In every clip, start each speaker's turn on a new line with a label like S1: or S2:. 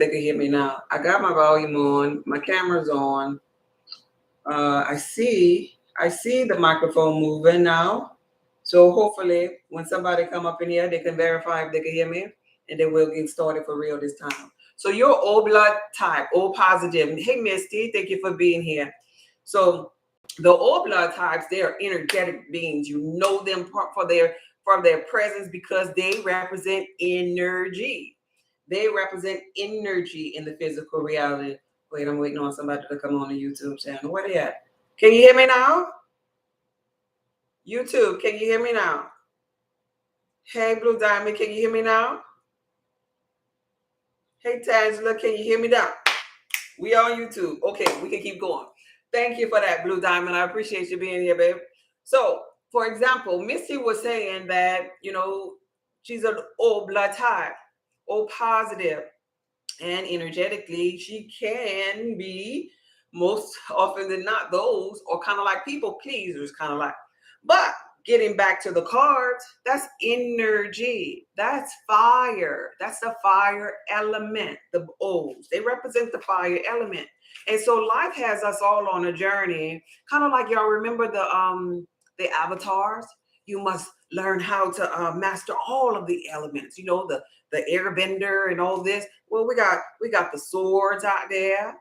S1: They can hear me now. I got my volume on. My camera's on. I see the microphone moving now. So hopefully, when somebody come up in here, they can verify if they can hear me, and then we'll get started for real this time. So you're O blood type, O positive. Hey, Misty, thank you for being here. So the O blood types, they are energetic beings. You know them for their presence because they represent energy. They represent energy in the physical reality. Wait, I'm waiting on somebody to come on the YouTube channel. Where they at? Can you hear me now? YouTube, can you hear me now? Hey, Blue Diamond, can you hear me now? Hey, Tangela, can you hear me now? We on YouTube. Okay, we can keep going. Thank you for that, Blue Diamond. I appreciate you being here, babe. So, for example, Missy was saying that, she's an O blood type, O positive, and energetically, she can be most often than not those, or kind of like people pleasers, kind of like. But getting back to the cards, that's energy. That's fire. That's the fire element. The O's, they represent the fire element. And so life has us all on a journey, kind of like y'all remember the avatars. You must learn how to master all of the elements. The airbender and all this. Well, we got the swords out there.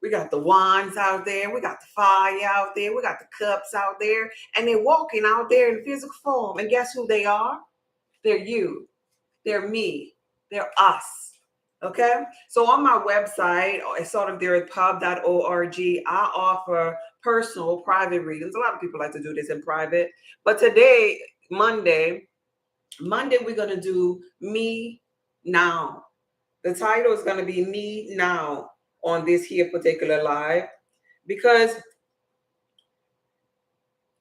S1: We got the wands out there. We got the fire out there. We got the cups out there. And they're walking out there in physical form. And guess who they are? They're you. They're me. They're us. Okay? So on my website, assortoftheearthpub.org, I offer personal private readings. A lot of people like to do this in private. But today, Monday, we're going to do Me Now. The title is going to be Me Now on this here particular live, because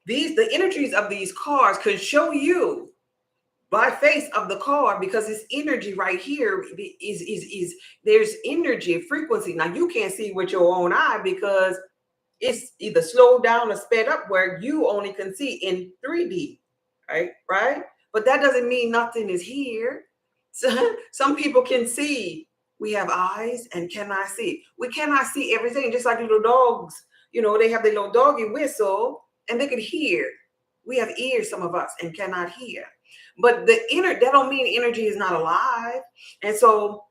S1: the energies of these cards could show you by face of the card, because it's energy right here is there's energy frequency. Now you can't see with your own eye because it's either slowed down or sped up where you only can see in 3D, right? But that doesn't mean nothing is here. So, some people can see. We have eyes and cannot see. We cannot see everything, just like little dogs. They have their little doggy whistle and they can hear. We have ears, some of us, and cannot hear. But that don't mean energy is not alive. And so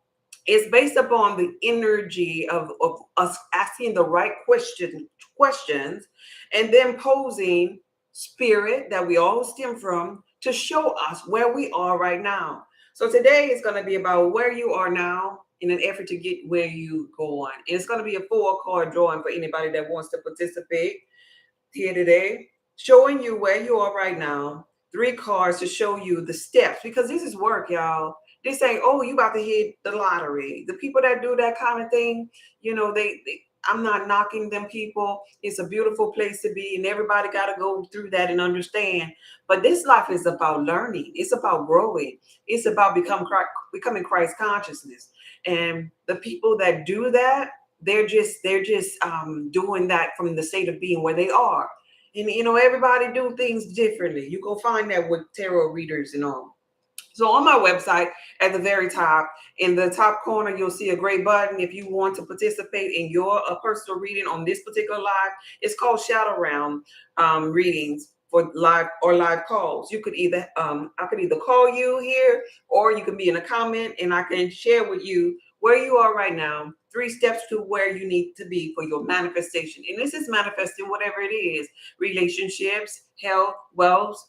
S1: it's based upon the energy of us asking the right questions and then posing spirit that we all stem from to show us where we are right now. So today is going to be about where you are now in an effort to get where you go on. And it's going to be a 4-card drawing for anybody that wants to participate here today, showing you where you are right now. 3 cards to show you the steps, because this is work, y'all. This ain't, oh, you about to hit the lottery. The people that do that kind of thing, I'm not knocking them people. It's a beautiful place to be, and everybody got to go through that and understand. But this life is about learning. It's about growing. It's about becoming Christ consciousness. And the people that do that, they're just doing that from the state of being where they are. And everybody do things differently. You go find that with tarot readers and all. So on my website, at the very top, in the top corner, you'll see a gray button. If you want to participate in your personal reading on this particular live, it's called Shadow Realm readings for live calls. You could either I could either call you here, or you can be in a comment and I can share with you where you are right now, 3 steps to where you need to be for your manifestation. And this is manifesting whatever it is: relationships, health, wealth,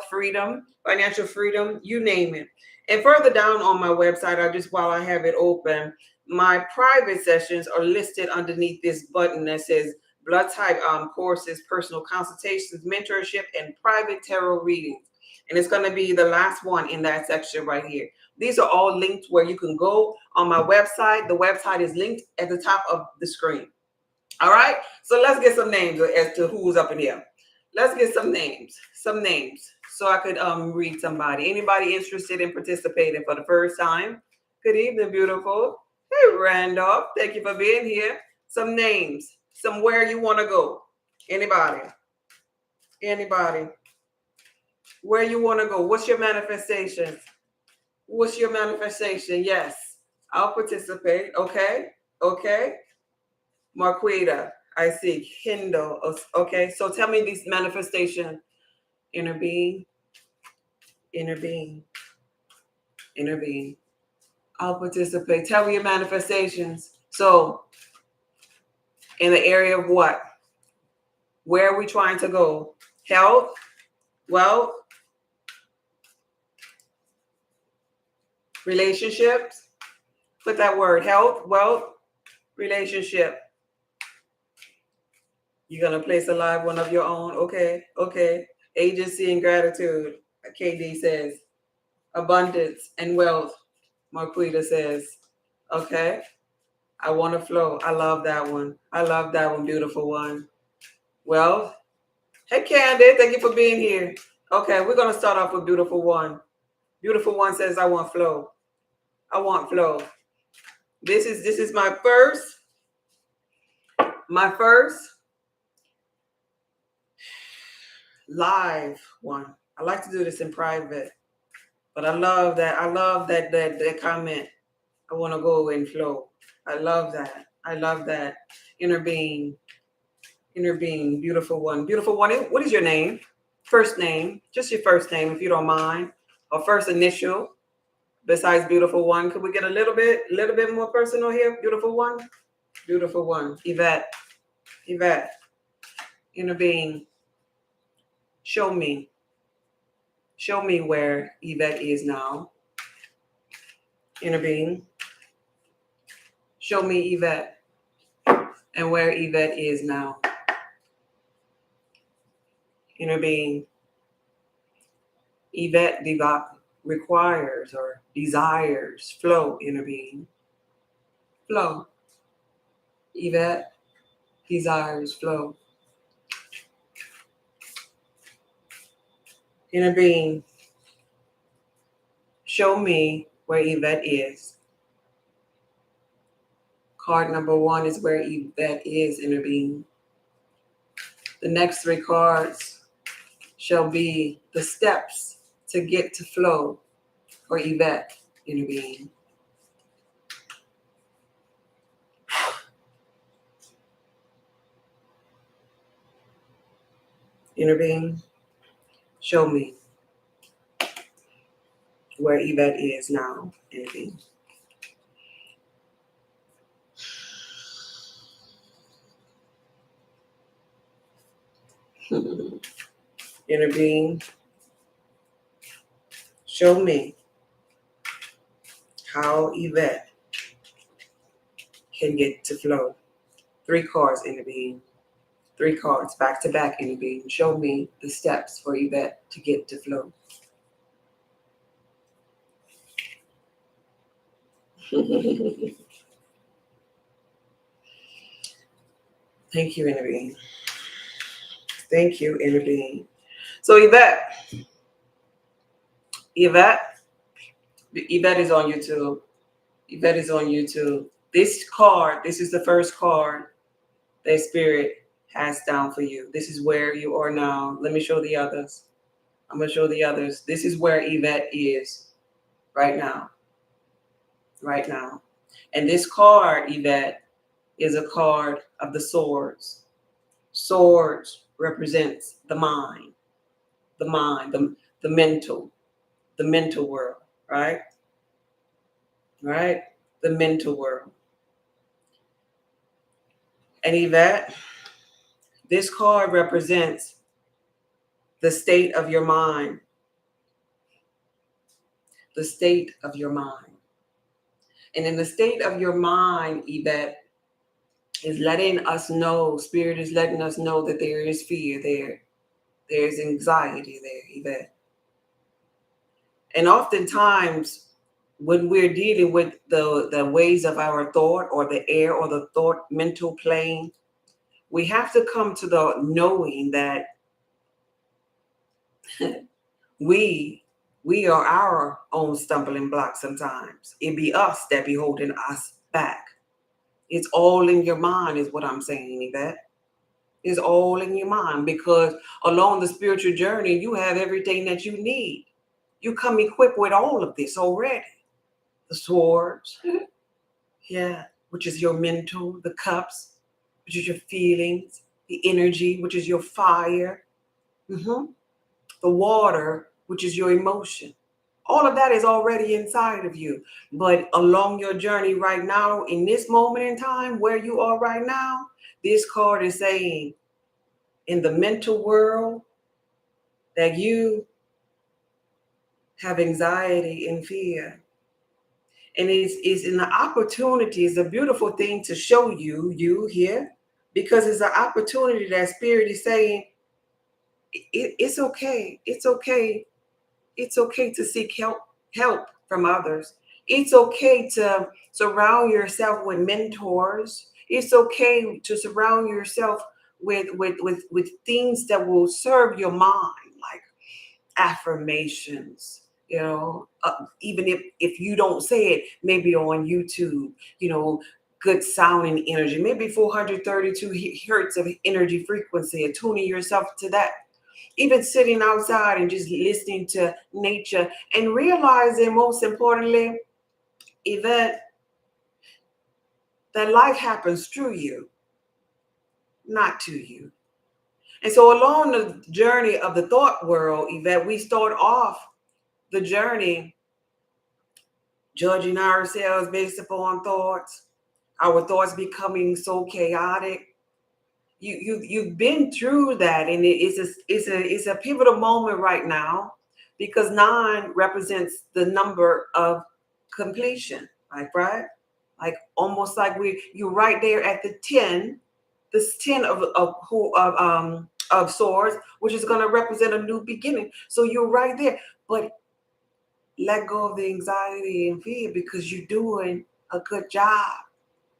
S1: freedom, financial freedom, you name it. And further down on my website, while I have it open, my private sessions are listed underneath this button that says blood type courses, personal consultations, mentorship, and private tarot readings. And it's going to be the last one in that section right here. These are all linked where you can go on my website. The website is linked at the top of the screen. All right. So let's get some names as to who's up in here. Let's get some names, so I could read somebody. Anybody interested in participating for the first time? Good evening, beautiful. Hey, Randolph. Thank you for being here. Some names, somewhere you want to go. Anybody? Where you want to go? What's your manifestation? Yes. I'll participate. Okay. Okay. Marquita, I see. Kindle. Okay. So tell me these manifestation. Inner being, inner being, inner being. I'll participate. Tell me your manifestations. So, in the area of what? Where are we trying to go? Health, wealth, relationships. Put that word, health, wealth, relationship. You're going to place a live one of your own. Okay. Okay. Agency and gratitude. KD says. Abundance and wealth. Marquita says. Okay. I want to flow. I love that one. I love that one. Beautiful one. Well, hey, Candy. Thank you for being here. Okay. We're going to start off with beautiful one. Beautiful one says, I want flow. I want flow. This is my first live one. I like to do this in private, but I love that comment. I want to go and flow. I love that. I love that. Inner being, beautiful one. Beautiful one. What is your name? First name, just your first name, if you don't mind, or first initial. Besides beautiful one, could we get a little bit more personal here? Beautiful one. Beautiful one. Yvette. Inner being. Show me where Yvette is now. Inner being. Show me Yvette and where Yvette is now. Inner being. Yvette requires or desires flow. Inner being. Flow. Yvette desires flow. Inner being. Show me where Yvette is. Card number 1 is where Yvette is, inner being. The next 3 cards shall be the steps to get to flow for Yvette, inner being. Inner being, show me where Yvette is now, inner being. Inner being, show me how Yvette can get to flow. 3 cards, inner being. 3 cards, back to back, inner being. Show me the steps for Yvette to get to flow. Thank you, inner being. Thank you, inner being. So Yvette is on YouTube. Yvette is on YouTube. This is the first card that Spirit has down for you. This is where you are now. Let me show the others. I'm going to show the others. This is where Yvette is right now. Right now. And this card, Yvette, is a card of the swords. Swords represents the mind, the mental world, right? Right? The mental world. And Yvette, this card represents the state of your mind. The state of your mind. And in the state of your mind, Yvette, is letting us know, Spirit is letting us know that there is fear there. There's anxiety there, Yvette. And oftentimes, when we're dealing with the ways of our thought or the air or the thought mental plane, we have to come to the knowing that we are our own stumbling block sometimes. It be us that be holding us back. It's all in your mind is what I'm saying, Yvette. It's all in your mind because along the spiritual journey, you have everything that you need. You come equipped with all of this already. The swords, Yeah, which is your mental, the cups, which is your feelings, the energy, which is your fire, mhm, the water, which is your emotion. All of that is already inside of you. But along your journey right now, in this moment in time, where you are right now, this card is saying in the mental world that you have anxiety and fear. And it's an opportunity, it's a beautiful thing to show you here, because it's an opportunity that spirit is saying it's okay. It's okay. It's okay to seek help from others. It's okay to surround yourself with mentors. It's okay to surround yourself with things that will serve your mind, like affirmations, even if you don't say it, maybe on YouTube, good sounding energy, maybe 432 hertz of energy frequency, and tuning yourself to that. Even sitting outside and just listening to nature and realizing, most importantly, Yvette, that life happens through you, not to you. And so along the journey of the thought world, Yvette, we start off the journey judging ourselves based upon thoughts, our thoughts becoming so chaotic. You've been through that, and it's a pivotal moment right now, because 9 represents the number of completion, like, right, like almost like you're right there at the 10, this 10 of swords, which is going to represent a new beginning. So you're right there, but let go of the anxiety and fear, because you're doing a good job.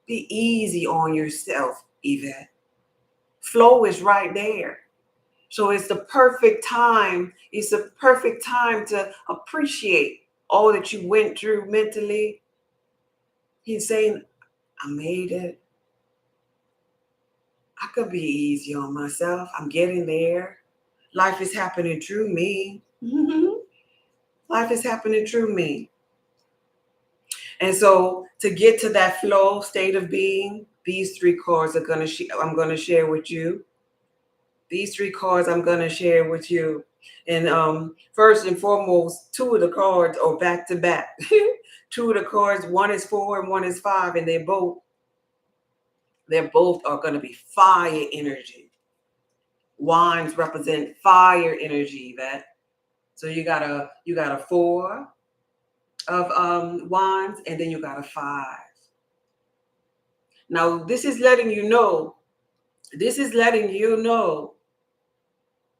S1: Be easy on yourself, Yvette. Flow is right there. So it's the perfect time. It's the perfect time to appreciate all that you went through mentally. He's saying, I made it. I could be easy on myself. I'm getting there. Life is happening through me. Life is happening through me. And so to get to that flow state of being, these 3 cards I'm going to share with you. These 3 cards I'm going to share with you. And first and foremost, 2 of the cards are back to back. 2 of the cards, one is 4 and one is 5, and they're both are going to be fire energy. Wands represent fire energy, that. So you got a 4 of wands, and then you got a 5. Now this is letting you know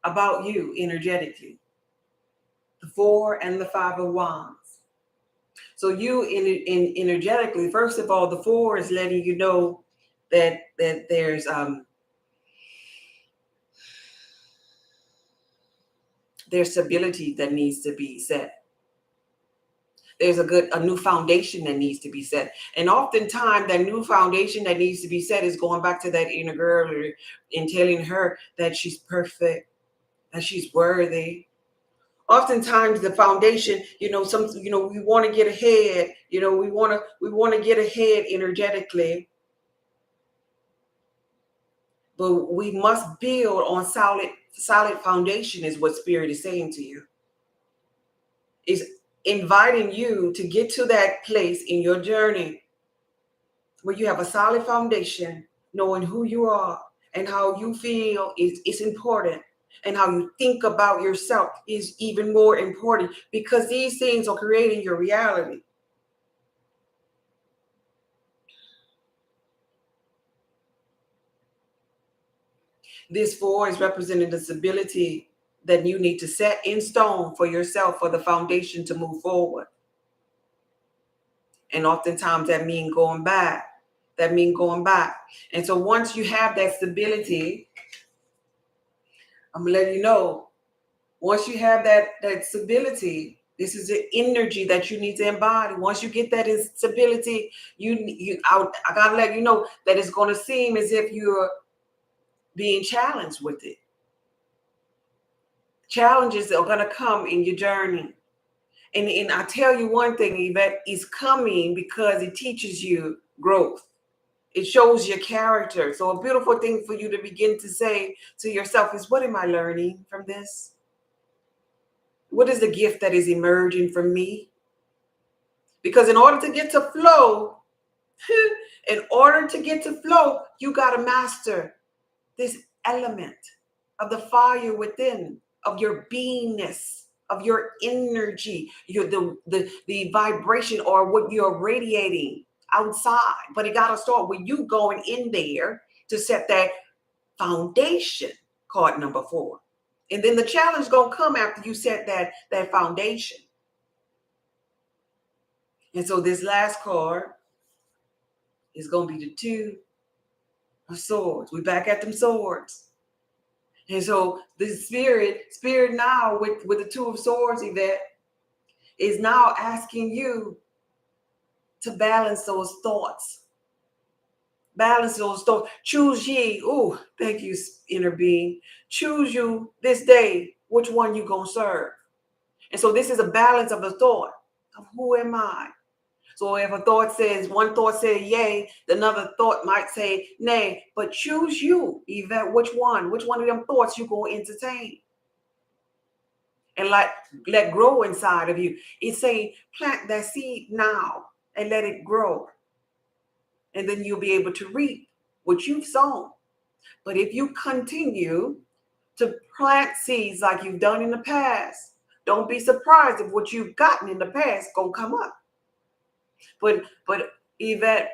S1: about you energetically. The 4 and the 5 of wands. So you in energetically, first of all, the 4 is letting you know that there's stability that needs to be set. There's a new foundation that needs to be set. And oftentimes that new foundation that needs to be set is going back to that inner girl and telling her that she's perfect, that she's worthy. Oftentimes the foundation, we want to get ahead, we want to get ahead energetically, but we must build on solid foundation, is what spirit is saying to you. Is inviting you to get to that place in your journey where you have a solid foundation, knowing who you are and how you feel is important, and how you think about yourself is even more important, because these things are creating your reality. This 4 is representing the stability that you need to set in stone for yourself, for the foundation to move forward. And oftentimes that means going back. And so once you have that stability, I'm gonna let you know, once you have that stability, this is the energy that you need to embody. Once you get that stability, I gotta let you know that it's gonna seem as if you're being challenged with it. Challenges are gonna come in your journey. And I tell you one thing, Yvette, is coming because it teaches you growth. It shows your character. So a beautiful thing for you to begin to say to yourself is, what am I learning from this? What is the gift that is emerging from me? Because in order to get to flow, in order to get to flow, you got to master this element of the fire within, of your beingness, of your energy, the vibration or what you're radiating outside. But it got to start with you going in there to set that foundation, card number 4. And then the challenge gonna come after you set that foundation. And so this last card is gonna be the 2 of swords. We back at them swords. And so the spirit now with the 2 of swords, Yvette, is now asking you to balance those thoughts. Balance those thoughts. Choose ye. Oh, thank you, inner being. Choose you this day which one you gonna serve. And so this is a balance of the thought of who am I? So if a thought says, one thought says yay, another thought might say nay, but choose you, Yvette, which one of them thoughts you going to entertain and let grow inside of you. It's saying plant that seed now and let it grow. And then you'll be able to reap what you've sown. But if you continue to plant seeds like you've done in the past, don't be surprised if what you've gotten in the past gonna come up. But Yvette,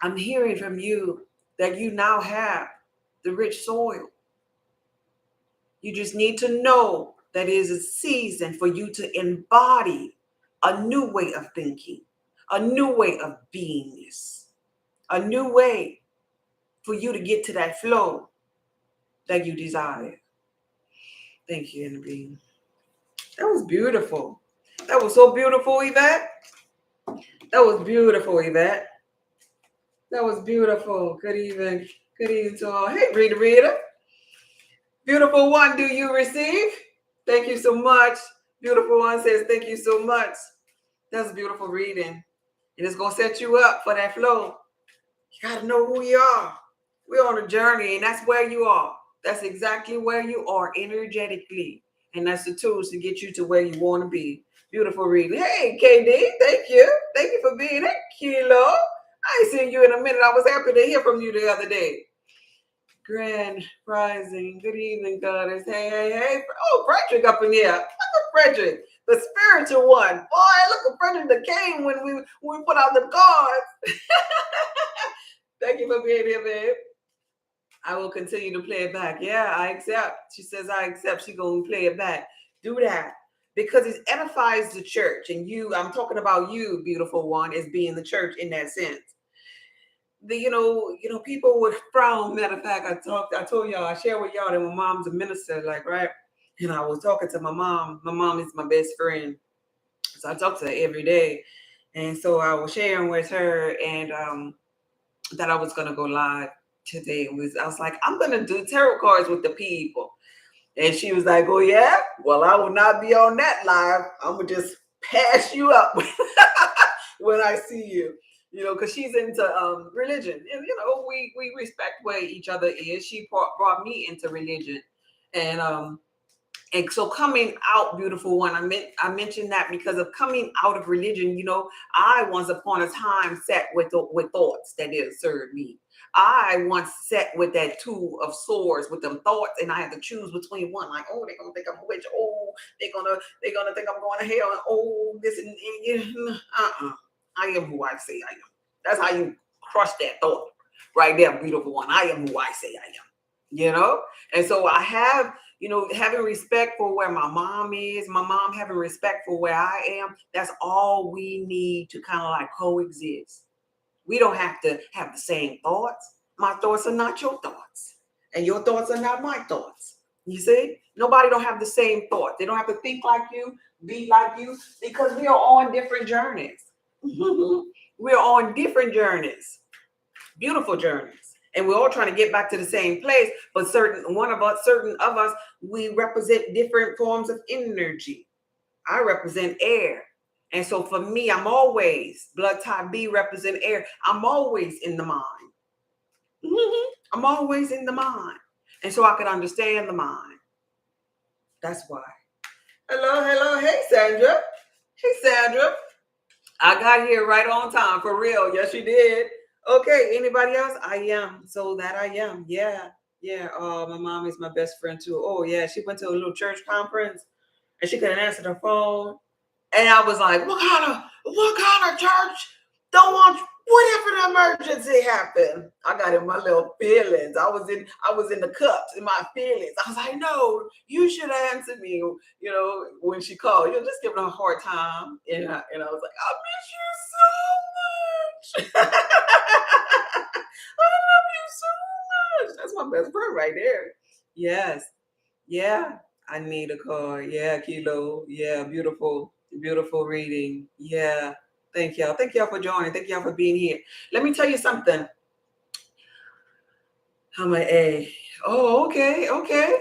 S1: I'm hearing from you that you now have the rich soil. You just need to know that it is a season for you to embody a new way of thinking, a new way of beingness, a new way for you to get to that flow that you desire. Thank you, inner being. That was beautiful. That was so beautiful, Yvette. That was beautiful, Yvette. That was beautiful. Good evening. Good evening to all. Hey, Rita. Beautiful one, do you receive? Thank you so much. Beautiful one says, thank you so much. That's a beautiful reading. And it's going to set you up for that flow. You got to know who you are. We're on a journey, and that's where you are. That's exactly where you are energetically. And that's the tools to get you to where you want to be. Beautiful reading. Hey, KD, thank you. Thank you for being here. Kilo, I ain't seen you in a minute. I was happy to hear from you the other day. Grand rising. Good evening, goddess. Hey. Oh, Frederick up in here. Look at Frederick, the spiritual one. Boy, look at Frederick that came when we put out the cards. Thank you for being here, babe. I will continue to play it back. Yeah, I accept. She says I accept. She's going to play it back. Do that. Because it edifies the church. And I'm talking about you, beautiful one, as being the church in that sense. People would frown. Matter of fact, I told y'all, I shared with y'all that my mom's a minister, right? And I was talking to my mom. My mom is my best friend. So I talk to her every day. And so I was sharing with her and that I was going to go live today. I was like, I'm going to do tarot cards with the people. And she was like, oh, yeah? Well, I will not be on that live. I'm going to just pass you up when I see you. Because she's into religion. And, we respect where each other is. She brought me into religion. And so coming out, beautiful one, I mentioned that because of coming out of religion, I once upon a time sat with thoughts that didn't serve me. I once sat with that 2 of swords with them thoughts, and I had to choose between one. Like, oh, they're gonna think I'm a witch. Oh, they're gonna think I'm going to hell. And oh, this and I am who I say I am. That's how you crush that thought right there, beautiful one. I am who I say I am. And so I have, having respect for where my mom is, my mom having respect for where I am. That's all we need to kind of like coexist. We don't have to have the same thoughts. My thoughts are not your thoughts. And your thoughts are not my thoughts. You see? Nobody don't have the same thoughts. They don't have to think like you, be like you, because we are on different journeys. We're on different journeys. Beautiful journeys. And we're all trying to get back to the same place. But certain of us, we represent different forms of energy. I represent air. And so for me, I'm always blood type B represent air. I'm always in the mind. I'm always in the mind. And so I can understand the mind. That's why. Hello, hello. Hey, Sandra. Hey, Sandra. I got here right on time for real. Yes, you did. Okay. Anybody else? I am. So that I am. Yeah. Yeah. Oh, my mom is my best friend too. Oh, yeah. She went to a little church conference and she couldn't answer the phone. And I was like, what kind of church don't want you? What if an emergency happened? I got in my little feelings. I was in the cups in my feelings. I was like, no, you should answer me. When she called, just giving her a hard time. And I was like, I miss you so much. I love you so much. That's my best friend right there. Yes. Yeah. I need a car. Yeah, Kilo. Yeah, beautiful, beautiful reading. Yeah. Thank y'all. Thank y'all for joining. Thank y'all for being here. Let me tell you something. I'm an A. Oh, okay. Okay.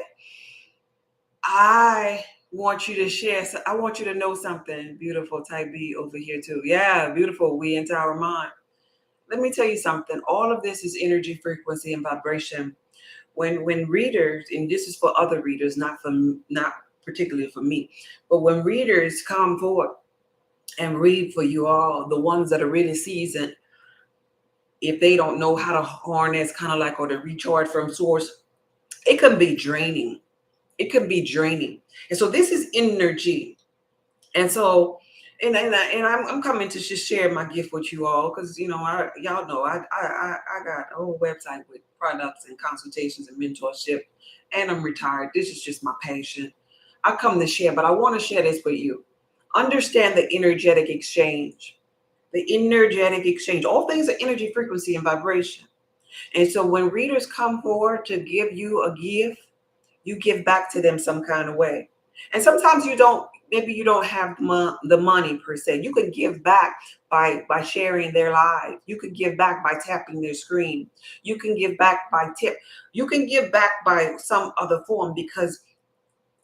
S1: I want you to share. I want you to know something. Beautiful type B over here too. Yeah, beautiful. We into our mind. Let me tell you something. All of this is energy, frequency, and vibration. When readers, and this is for other readers, not particularly for me, but when readers come forward and read for you all, the ones that are really seasoned, if they don't know how to harness kind of like or to recharge from source, it can be draining. It can be draining. And so this is energy. And so I'm coming to just share my gift with you all because y'all know I got a whole website with products and consultations and mentorship, and I'm retired. This is just my passion. I come to share, but I want to share this with you. Understand the energetic exchange. The energetic exchange. All things are energy, frequency, and vibration. And so when readers come forward to give you a gift, you give back to them some kind of way. And sometimes maybe you don't have the money per se. You can give back by sharing their lives. You can give back by tapping their screen. You can give back by tip. You can give back by some other form because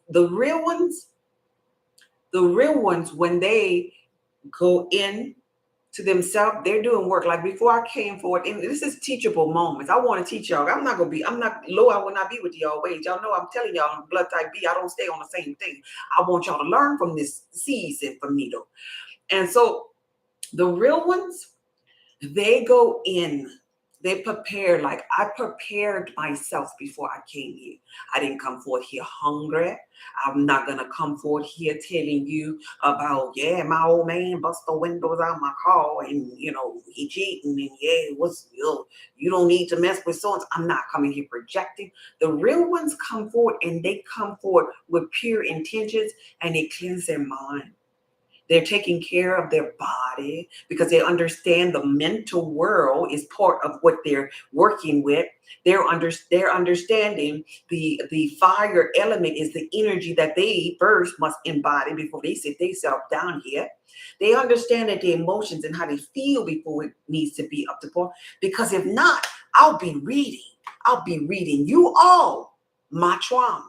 S1: the real ones, when they go in to themselves, they're doing work. Like before I came forward, and this is teachable moments. I want to teach y'all. I'm not low. I will not be with y'all always. Y'all know I'm telling y'all, I'm blood type B. I don't stay on the same thing. I want y'all to learn from this season for me though. And so the real ones, they go in. They prepare. Like I prepared myself before I came here. I didn't come forth here hungry. I'm not gonna come forth here telling you about, yeah, my old man bust the windows out my car and he cheating and yeah, you don't need to mess with so. I'm not coming here projecting. The real ones come forward and they come forward with pure intentions and they cleanse their mind. They're taking care of their body because they understand the mental world is part of what they're working with. They're understanding the fire element is the energy that they first must embody before they sit themselves down here. They understand that the emotions and how they feel before it needs to be up to par. Because if not, I'll be reading you all my trauma.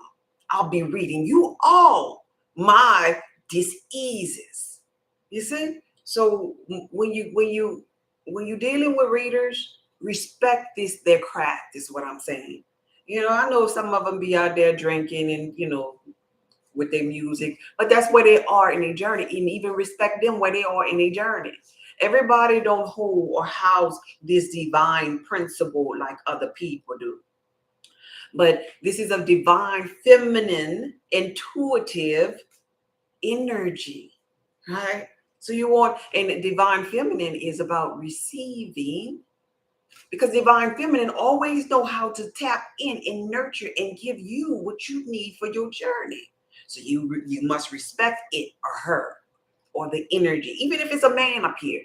S1: I'll be reading you all my diseases. You see? So when you're dealing with readers, respect their craft is what I'm saying. I know some of them be out there drinking and with their music, but that's where they are in their journey, and even respect them where they are in their journey. Everybody don't hold or house this divine principle like other people do. But this is a divine, feminine, intuitive energy, right? So and divine feminine is about receiving, because divine feminine always know how to tap in and nurture and give you what you need for your journey. So you must respect it or her or the energy, even if it's a man up here,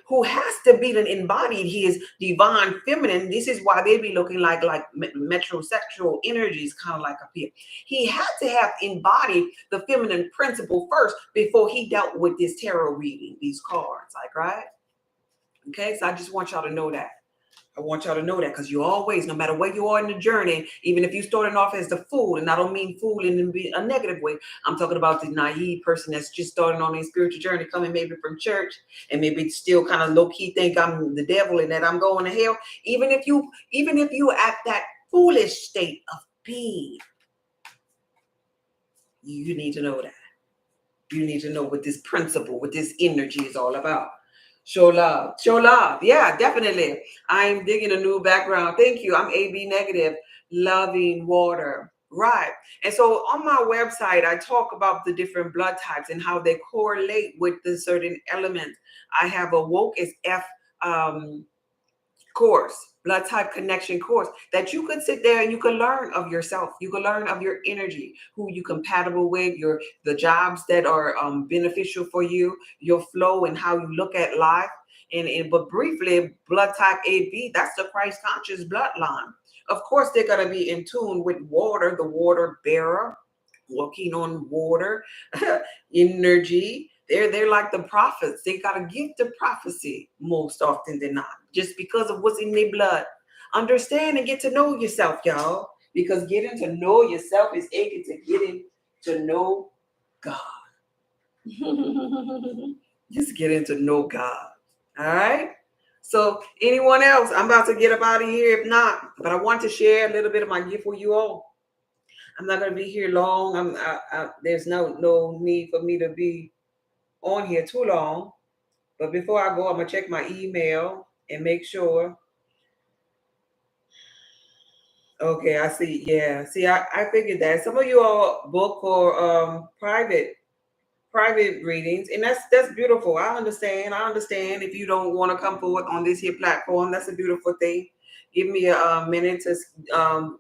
S1: who has to be embodied his divine feminine. This is why they be looking like metrosexual energies, kind of like up here. He had to have embodied the feminine principle first before he dealt with this tarot reading, these cards, like, right? Okay, so I just want y'all to know that. I want y'all to know that, because you always, no matter where you are in the journey, even if you starting off as the fool, and I don't mean fool in a negative way, I'm talking about the naive person that's just starting on a spiritual journey, coming maybe from church, and maybe still kind of low key think I'm the devil and that I'm going to hell. Even if you at that foolish state of being, you need to know that. You need to know what this principle, what this energy is all about. Show love. Show love. Yeah, definitely. I'm digging a new background. Thank you. I'm AB negative, loving water. Right. And so on my website, I talk about the different blood types and how they correlate with the certain elements. I have a woke as F course, blood type connection course, that you could sit there and you can learn of yourself. You can learn of your energy, who you compatible with, the jobs that are beneficial for you, your flow, and how you look at life. And but briefly, blood type AB, that's the Christ conscious bloodline. Of course, they're going to be in tune with water, the water bearer, walking on water, energy. They're like the prophets. They got a gift of prophecy most often than not, just because of what's in their blood. Understand and get to know yourself, y'all. Because getting to know yourself is akin to getting to know God. Just getting to know God. All right. So anyone else? I'm about to get up out of here if not, but I want to share a little bit of my gift with you all. I'm not going to be here long. There's no need for me to be on here too long. But before I go, I'm going to check my email and make sure. Okay, I see. Yeah. See, I figured that. Some of you all book for private readings, and that's beautiful. I understand if you don't want to come forward on this here platform. That's a beautiful thing. Give me a minute to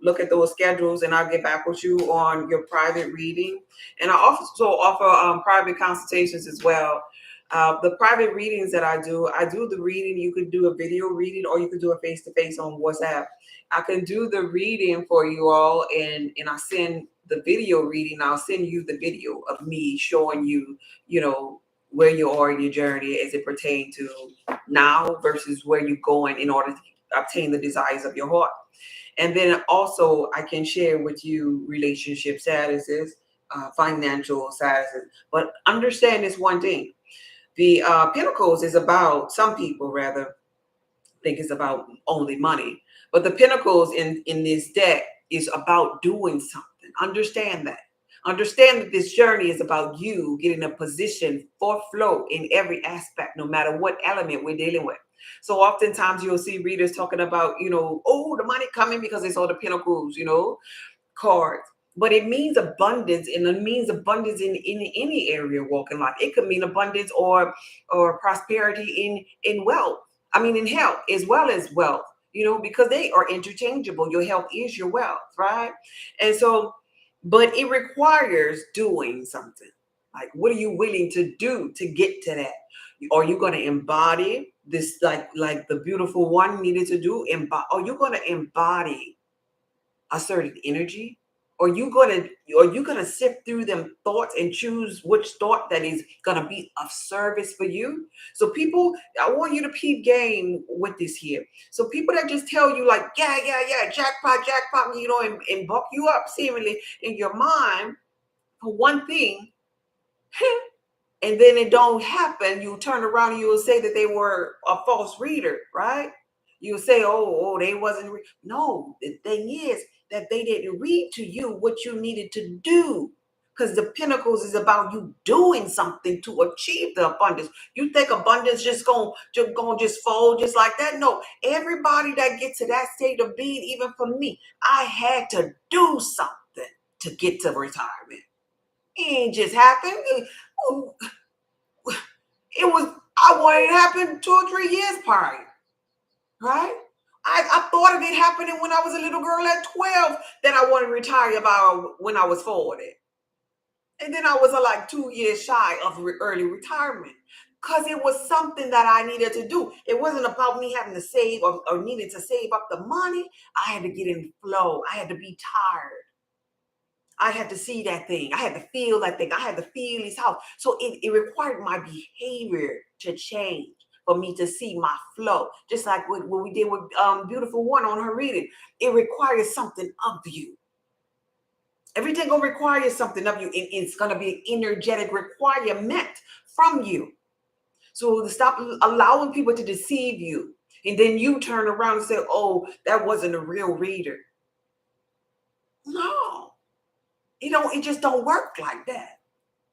S1: look at those schedules, and I'll get back with you on your private reading. And I also offer private consultations as well. The private readings that I do the reading. You could do a video reading, or you could do a face to face on WhatsApp. I can do the reading for you all, and I send the video reading. I'll send you the video of me showing you, where you are in your journey as it pertains to now versus where you're going in order to obtain the desires of your heart. And then also I can share with you relationship statuses, financial statuses. But understand this one thing. The Pentacles is about, some people rather think it's about only money. But the Pentacles in this deck is about doing something. Understand that. Understand that this journey is about you getting a position for flow in every aspect, no matter what element we're dealing with. So oftentimes you'll see readers talking about, oh, the money coming because it's all the Pentacles, cards. But it means abundance, and it means abundance in any area of walking life. It could mean abundance or prosperity in wealth. I mean, in health as well as wealth, because they are interchangeable. Your health is your wealth, right? And so, but it requires doing something. Like, what are you willing to do to get to that? Are you going to embody this, like the beautiful one needed to do? Are you going to embody a certain energy? Are you gonna sift through them thoughts and choose which thought that is gonna be of service for you? So people, I want you to peep game with this here. So people that just tell you like, yeah, jackpot, and buck you up seemingly in your mind for one thing, and then it don't happen, you turn around and you will say that they were a false reader, right? You will say, oh, they wasn't. No, the thing is that they didn't read to you what you needed to do. Because the Pentacles is about you doing something to achieve the abundance. You think abundance just gonna just fold just like that? No, everybody that gets to that state of being, even for me, I had to do something to get to retirement. It ain't just happened. I wanted it to happen 2 or 3 years prior, right? I thought of it happening when I was a little girl at 12, that I wanted to retire about when I was 40. And then I was like 2 years shy of early retirement, because it was something that I needed to do. It wasn't about me having to save or needing to save up the money. I had to get in flow. I had to be tired. I had to see that thing. I had to feel that thing. I had to feel his house. So it required my behavior to change. for me to see my flow. Just like what we did with Beautiful One on her reading. It requires something of you. Everything gonna require something of you, and it's gonna be an energetic requirement from you. So to stop allowing people to deceive you, and then you turn around and say, "Oh, that wasn't a real reader." No, it just don't work like that.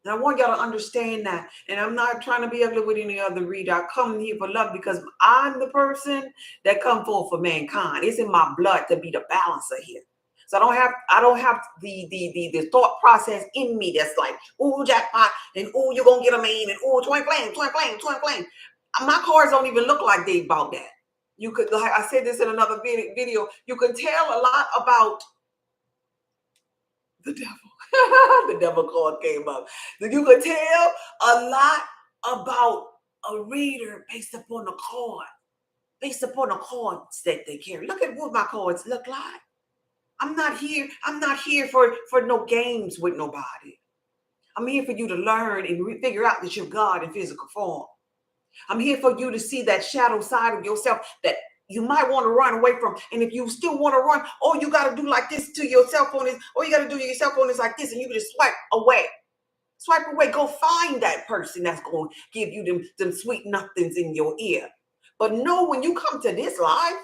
S1: And I want y'all to understand that. And I'm not trying to be ugly with any other reader. I come here for love because I'm the person that come forth for mankind. It's in my blood to be the balancer here. So I don't have the thought process in me that's like, oh, jackpot, and oh, you're gonna get a man, and oh, twin flame, twin flame, twin flame. My cards don't even look like they about that. You could, like I said this in another video, you can tell a lot about the devil. The devil card came up. You could tell a lot about a reader based upon the card, based upon the cards that they carry. Look at what my cards look like. I'm not here for no games with nobody. I'm here for you to learn and figure out that you're God in physical form. I'm here for you to see that shadow side of yourself that you might want to run away from. And if you still want to run, all you got to do like this to your cell phone is, all you got to do to your cell phone is like this, and you can just swipe away. Swipe away. Go find that person that's going to give you them sweet nothings in your ear. But know when you come to this life,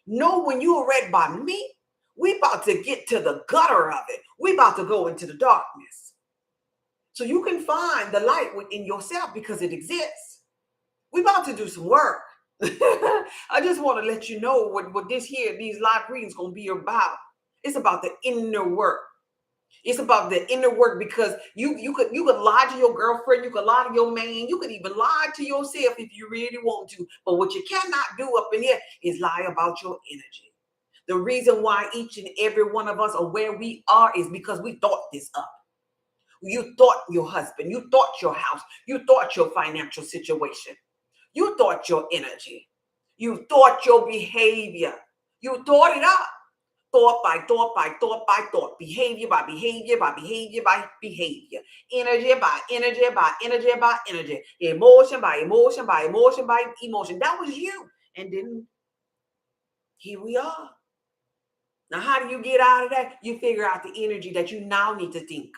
S1: know when you are read by me, we about to get to the gutter of it. We about to go into the darkness. So you can find the light within yourself because it exists. We about to do some work. I just want to let you know what these live readings going to be about. It's about the inner work. It's about the inner work because you could lie to your girlfriend, you could lie to your man, you could even lie to yourself if you really want to. But what you cannot do up in here is lie about your energy. The reason why each and every one of us are where we are is because we thought this up. You thought your husband, you thought your house, you thought your financial situation, you thought your energy, you thought your behavior, you thought it up. Thought by thought by thought by thought, behavior by behavior by behavior by behavior, energy by energy by energy by energy, emotion by emotion by emotion by emotion. That was you. And then here we are. Now, how do you get out of that? You figure out the energy that you now need to think,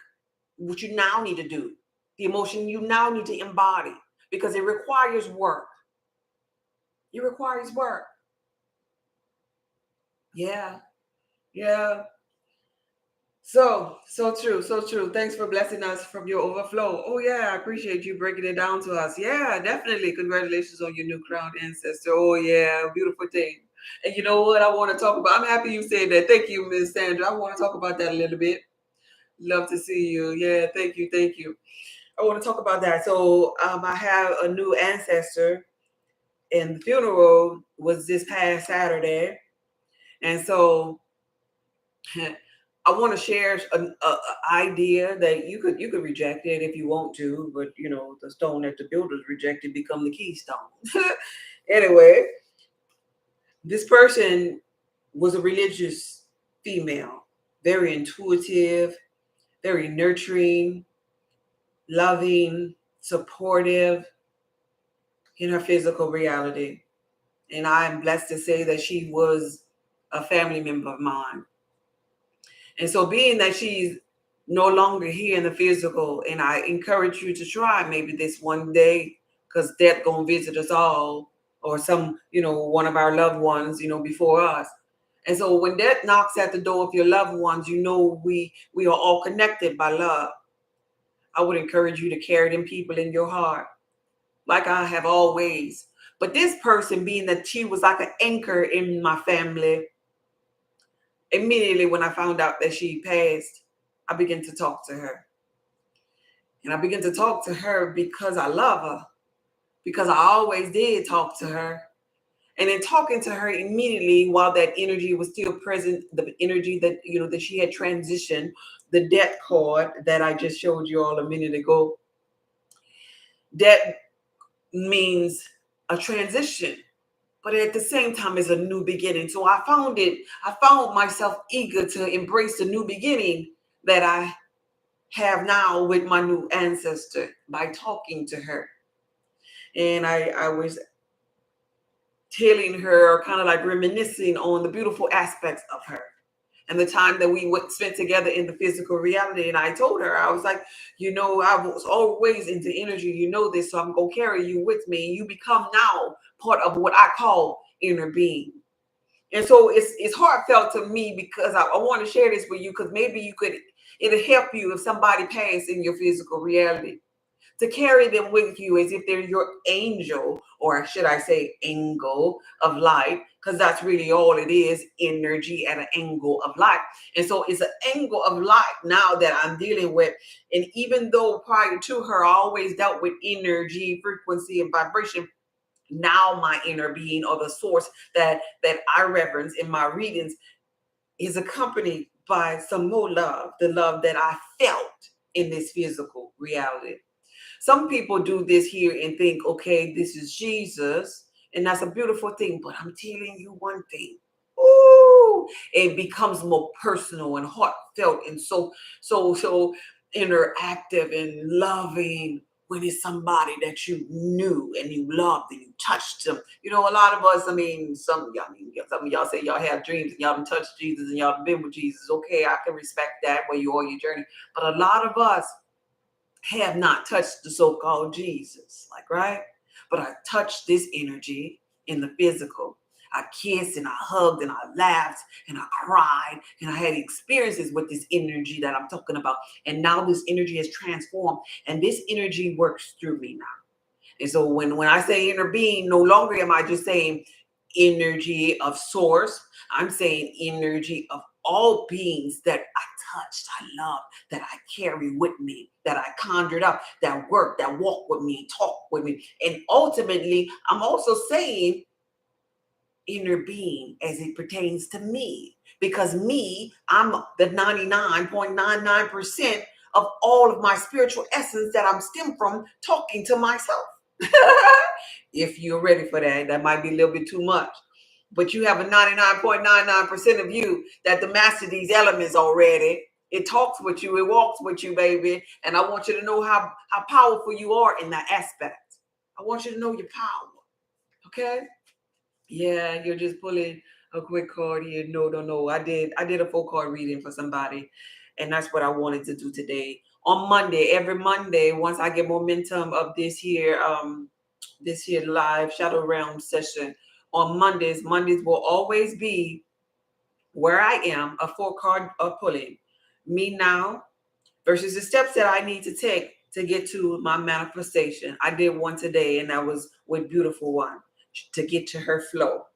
S1: what you now need to do, the emotion you now need to embody, because it requires work. It requires work. Yeah. Yeah. So true, so true. Thanks for blessing us from your overflow. Oh yeah, I appreciate you breaking it down to us. Yeah, definitely. Congratulations on your new crowned ancestor. Oh yeah, beautiful thing. And you know what I want to talk about? I'm happy you said that. Thank you, Miss Sandra. I want to talk about that a little bit. Love to see you. Yeah, thank you, thank you. I want to talk about that. So I have a new ancestor, and the funeral was this past Saturday, and so I want to share an idea that you could reject it if you want to, but you know the stone that the builders rejected become the keystone. Anyway, this person was a religious female, very intuitive, very nurturing, loving, supportive in her physical reality, and I'm blessed to say that she was a family member of mine. And so being that she's no longer here in the physical, and I encourage you to try maybe this one day, because death gonna visit us all, or some, one of our loved ones, before us. And so when death knocks at the door of your loved ones, we are all connected by love. I would encourage you to carry them people in your heart, like I have always. But this person, being that she was like an anchor in my family, immediately when I found out that she passed, I began to talk to her. And I began to talk to her because I love her, because I always did talk to her. And in talking to her immediately, while that energy was still present, the energy that, that she had transitioned, the death card that I just showed you all a minute ago, death means a transition, but at the same time it's a new beginning. So I found myself eager to embrace the new beginning that I have now with my new ancestor by talking to her. And I was telling her, kind of like reminiscing on the beautiful aspects of her and the time that we spent together in the physical reality. And I told her, I was like, I was always into energy, this, so I'm going to carry you with me. And you become now part of what I call inner being. And so it's heartfelt to me because I want to share this with you, because maybe it'll help you if somebody passed in your physical reality, to carry them with you as if they're your angel, or should I say angle of light, because that's really all it is, energy at an angle of light. And so it's an angle of light now that I'm dealing with. And even though prior to her, I always dealt with energy, frequency, and vibration, now my inner being, or the source that I reverence in my readings, is accompanied by some more love, the love that I felt in this physical reality. Some people do this here and think, okay, this is Jesus, and that's a beautiful thing. But I'm telling you one thing. Ooh, it becomes more personal and heartfelt and so interactive and loving when it's somebody that you knew and you loved and you touched them. A lot of us, some of y'all say y'all have dreams and y'all done touched Jesus and y'all done been with Jesus. Okay, I can respect that where you are on your journey. But a lot of us have not touched the so-called Jesus, right? But I touched this energy in the physical. I kissed and I hugged and I laughed and I cried and I had experiences with this energy that I'm talking about. And now this energy has transformed, and this energy works through me now. And so when I say inner being, no longer am I just saying energy of source. I'm saying energy of all beings that I touched, I love, that I carry with me, that I conjured up, that work, that walk with me, talk with me. And ultimately, I'm also saying inner being as it pertains to me, because me, I'm the 99.99% of all of my spiritual essence that I'm stemmed from talking to myself. If you're ready for that, that might be a little bit too much. But you have a 99.99% of you that the master these elements already. It talks with you, it walks with you, baby. And I want you to know how powerful you are in that aspect. I want you to know your power. Okay? Yeah, you're just pulling a quick card here. No. I did a full card reading for somebody, and that's what I wanted to do today. On Monday, every Monday, once I get momentum of this here live Shadow Realm session on Mondays will always be where I am, a full card of pulling. Me now versus the steps that I need to take to get to my manifestation. I did one today, and that was with Beautiful One, to get to her flow.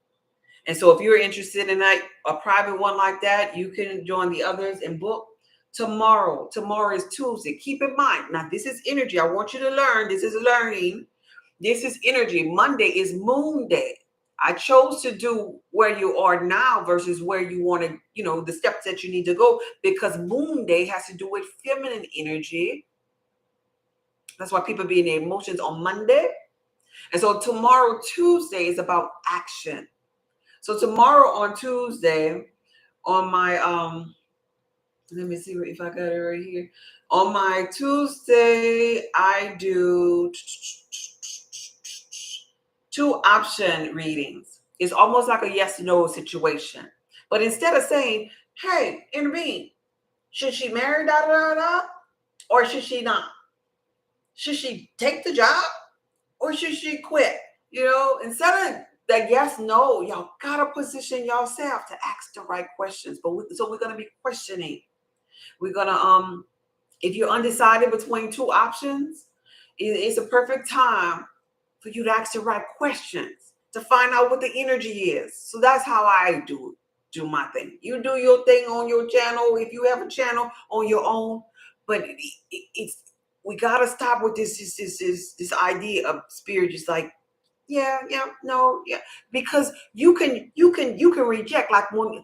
S1: And so if you're interested in a private one like that, you can join the others and book tomorrow. Tomorrow is Tuesday. Keep in mind, now this is energy. I want you to learn. This is learning. This is energy. Monday is Moon Day. I chose to do where you are now versus where you want to, the steps that you need to go, because Moon Day has to do with feminine energy. That's why people be in their emotions on Monday. And so tomorrow, Tuesday, is about action. So tomorrow on Tuesday, on my let me see if I got it right here. On my Tuesday, I do 2 option readings. It's almost like a yes/no situation. But instead of saying, hey, intervene, should she marry or should she not? Should she take the job or should she quit? Instead of that yes/no, y'all gotta position yourself to ask the right questions. So we're gonna be questioning. We're gonna if you're undecided between 2 options, it's a perfect time for you to ask the right questions to find out what the energy is. So that's how I do my thing. You do your thing on your channel if you have a channel on your own, but we gotta stop with this idea of spirit just like yeah, no, yeah, because you can reject, like when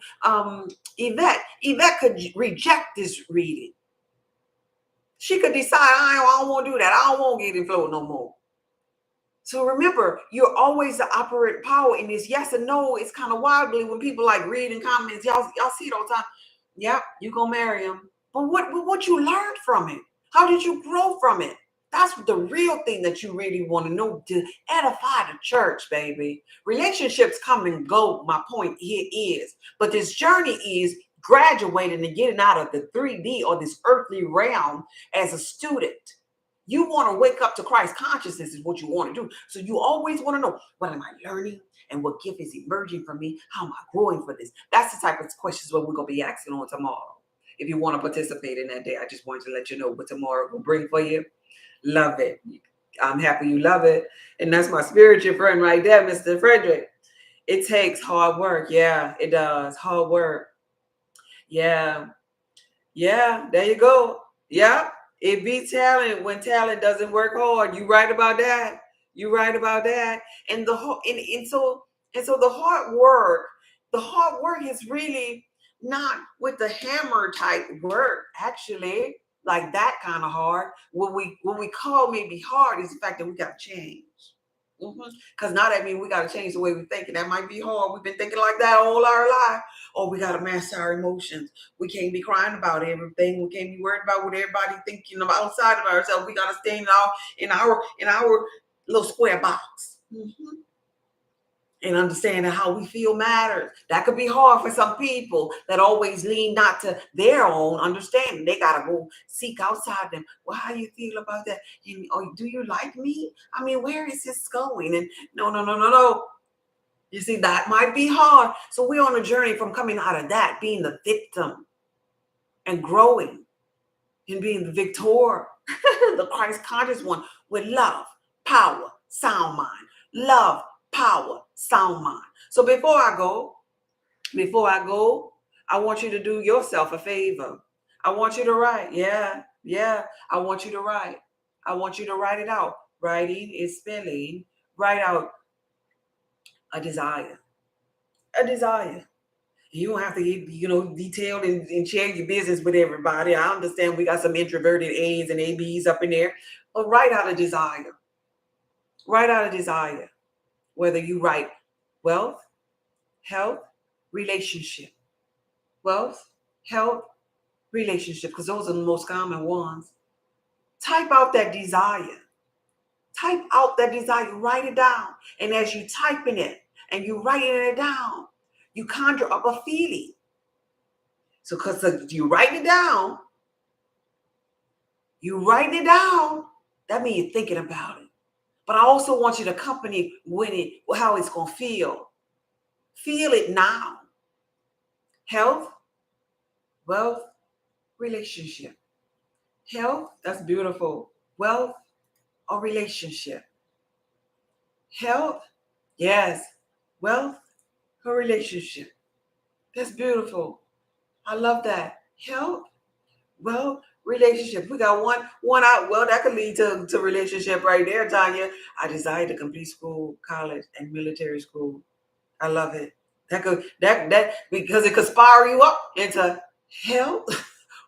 S1: Yvette could reject this reading. She could decide I don't want to do that. I don't want to get in flow no more. So remember, you're always the operating power in this yes and no. It's kind of wildly when people like read in comments, y'all see it all the time. Yeah, you gonna marry him, but what you learned from it? How did you grow from it? That's the real thing that you really want to know, to edify the church, baby. Relationships come and go. My point here is, but this journey is graduating and getting out of the 3D or this earthly realm as a student. You want to wake up to Christ consciousness is what you want to do. So you always want to know, what am I learning? And what gift is emerging from me? How am I growing for this? That's the type of questions what we're going to be asking on tomorrow. If you want to participate in that day, I just wanted to let you know what tomorrow will bring for you. Love it. I'm happy you love it. And that's my spiritual friend right there, Mr. Frederick. It takes hard work. Yeah, it does. Hard work. Yeah. Yeah, there you go. Yeah. It beats talent when talent doesn't work hard. You right about that. You right about that. And the whole and so the hard work is really not with the hammer type work, actually, like that kind of hard. What we call maybe hard is the fact that we got to change. Because now that means we got to change the way we think, and that might be hard. We've been thinking like that all our life. Or we got to master our emotions. We can't be crying about everything. We can't be worried about what everybody thinking about outside of ourselves. We got to stay in our little square box. And understanding how we feel matters. That could be hard for some people that always lean not to their own understanding. They gotta go seek outside them. Well, how you feel about that? And do you like me? I mean, where is this going? And no. You see, that might be hard. So we're on a journey from coming out of that, being the victim, and growing and being the victor, the Christ conscious one, with love, power, sound mind. Love, power, sound mind. So before I go, I want you to do yourself a favor. I want you to write. Yeah. I want you to write. I want you to write it out. Writing is spelling. Write out a desire. A desire. You don't have to get, detailed and share your business with everybody. I understand we got some introverted A's and AB's up in there, but write out a desire. Write out a desire. Whether you write wealth, health, relationship. Wealth, health, relationship, because those are the most common ones. Type out that desire. Type out that desire. Write it down. And as you typing it and you writing it down, you conjure up a feeling. So because you write it down, that means you're thinking about it. But I also want you to accompany with it, how it's going to feel. Feel it now. Health, wealth, relationship. Health, that's beautiful. Wealth or relationship. Health, yes. Wealth or relationship. That's beautiful. I love that. Health, wealth, relationship. We got one out. Well, that could lead to relationship right there, Tanya. I desire to complete school, college, and military school. I love it. That because it could spiral you up into health,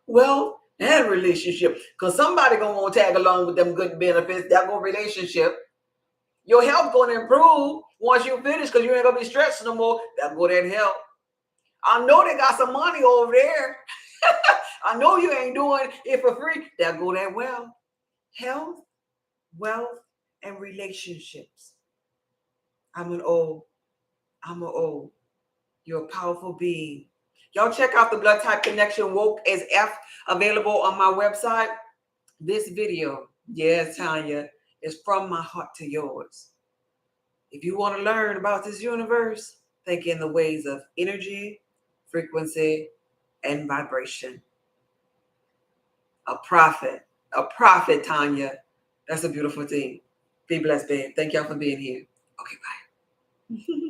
S1: wealth, and relationship. Because somebody gonna want to tag along with them good benefits. That go relationship. Your health gonna improve once you finish, because you ain't gonna be stressed no more. That go that health. I know they got some money over there. I know you ain't doing it for free. That go that wealth. Health, wealth, and relationships. I'm an O. You're a powerful being. Y'all check out the Blood Type Connection Woke as F, available on my website. This video, yes, Tanya, is from my heart to yours. If you want to learn about this universe, think in the ways of energy, frequency, and vibration. A prophet, Tanya. That's a beautiful thing. Be blessed, babe. Thank y'all for being here. Okay, bye.